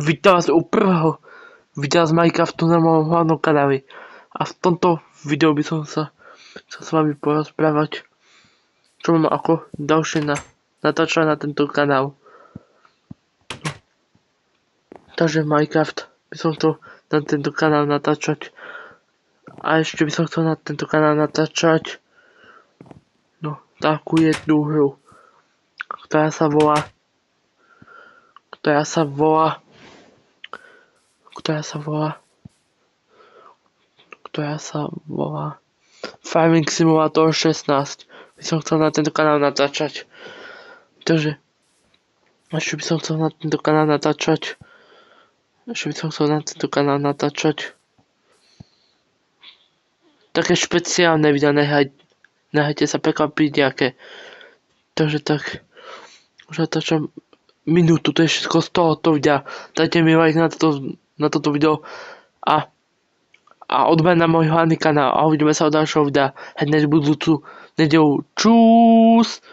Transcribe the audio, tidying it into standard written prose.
Vítam vás u prvého videa z Minecraftu na mojom hlavnom kanáli. A v tomto videu by som sa chcel s vami porozprávať, čo mám ako ďalšie natáčať na tento kanál. Takže Minecraft by som chcel na tento kanál natáčať. A ešte by som chcel na tento kanál natáčať takú jednu hru, ktorá sa volá Farming Simulator 16. By som chcel na tento kanál natáčať. Takže ešte by som chcel na tento kanál natáčať také špeciálne videa, nehajte sa prekvapiť nejaké. Takže tak už natáčam minútu, to je všetko z tohoto videa. Dajte mi like na toto video a odber na môj hlavný kanál a uvidíme sa od ďalšieho videa hneď budúcu nedeľu. Čus!